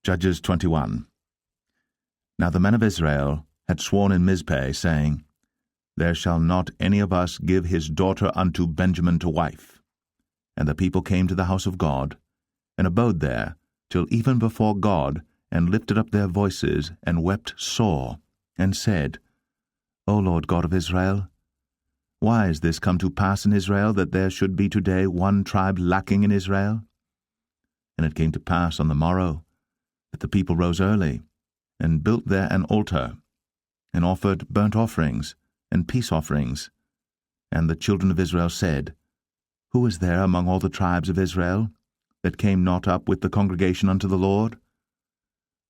Judges 21. Now the men of Israel had sworn in Mizpeh, saying, There shall not any of us give his daughter unto Benjamin to wife. And the people came to the house of God, and abode there till even before God, and lifted up their voices, and wept sore, and said, O Lord God of Israel, why is this come to pass in Israel, that there should be today one tribe lacking in Israel? And it came to pass on the morrow, that the people rose early, and built there an altar, and offered burnt offerings, and peace offerings. And the children of Israel said, Who is there among all the tribes of Israel, that came not up with the congregation unto the Lord?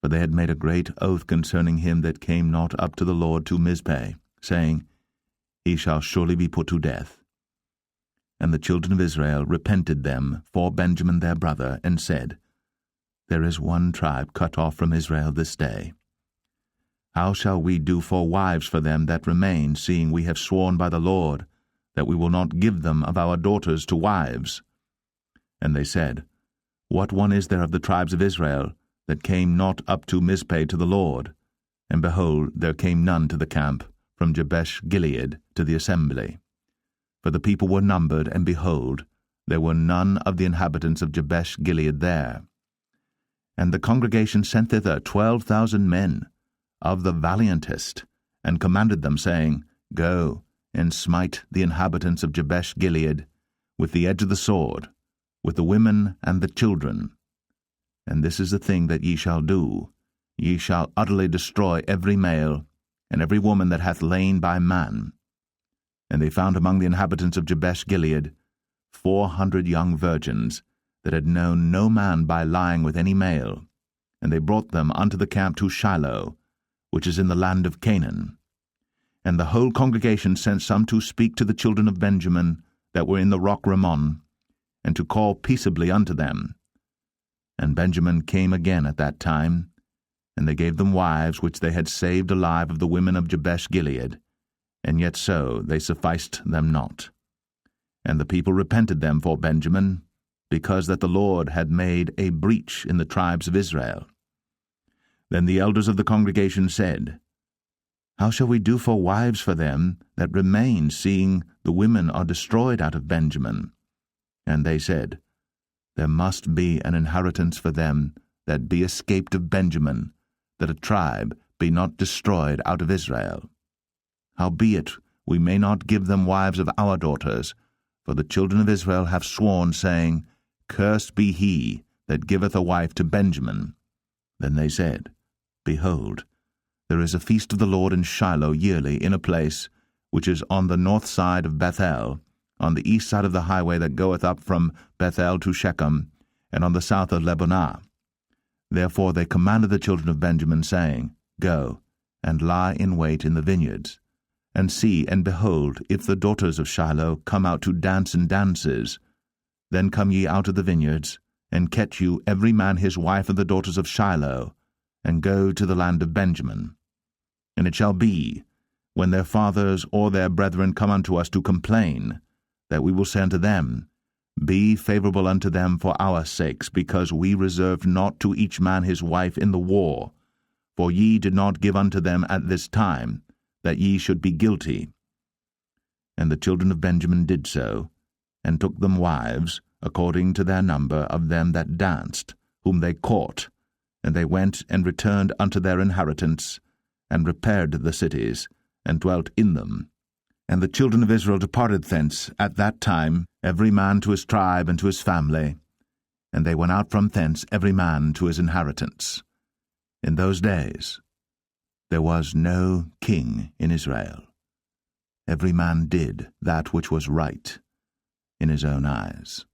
For they had made a great oath concerning him that came not up to the Lord to Mizpeh, saying, He shall surely be put to death. And the children of Israel repented them for Benjamin their brother, and said, There is one tribe cut off from Israel this day. How shall we do for wives for them that remain, seeing we have sworn by the Lord, that we will not give them of our daughters to wives? And they said, What one is there of the tribes of Israel, that came not up to Mizpeh to the Lord? And behold, there came none to the camp, from Jabesh Gilead to the assembly. For the people were numbered, and behold, there were none of the inhabitants of Jabesh Gilead there. And the congregation sent thither 12,000 men, of the valiantest, and commanded them, saying, Go, and smite the inhabitants of Jabesh Gilead with the edge of the sword, with the women and the children. And this is the thing that ye shall do. Ye shall utterly destroy every male, and every woman that hath lain by man. And they found among the inhabitants of Jabesh Gilead 400 young virgins, that had known no man by lying with any male. And they brought them unto the camp to Shiloh, which is in the land of Canaan. And the whole congregation sent some to speak to the children of Benjamin that were in the rock Rimmon, and to call peaceably unto them. And Benjamin came again at that time, and they gave them wives which they had saved alive of the women of Jabesh Gilead, and yet so they sufficed them not. And the people repented them for Benjamin, because that the Lord had made a breach in the tribes of Israel. Then the elders of the congregation said, How shall we do for wives for them that remain, seeing the women are destroyed out of Benjamin? And they said, There must be an inheritance for them that be escaped of Benjamin, that a tribe be not destroyed out of Israel. Howbeit we may not give them wives of our daughters, for the children of Israel have sworn, saying, Cursed be he that giveth a wife to Benjamin. Then they said, Behold, there is a feast of the Lord in Shiloh yearly, in a place which is on the north side of Bethel, on the east side of the highway that goeth up from Bethel to Shechem, and on the south of Lebonah. Therefore they commanded the children of Benjamin, saying, Go, and lie in wait in the vineyards, and see, and behold, if the daughters of Shiloh come out to dance in dances, then come ye out of the vineyards, and catch you every man his wife of the daughters of Shiloh, and go to the land of Benjamin. And it shall be, when their fathers or their brethren come unto us to complain, that we will say unto them, Be favorable unto them for our sakes, because we reserved not to each man his wife in the war, for ye did not give unto them at this time, that ye should be guilty. And the children of Benjamin did so, and took them wives, according to their number of them that danced, whom they caught, and they went and returned unto their inheritance, and repaired the cities, and dwelt in them. And the children of Israel departed thence at that time, every man to his tribe and to his family, and they went out from thence every man to his inheritance. In those days there was no king in Israel. Every man did that which was right in his own eyes.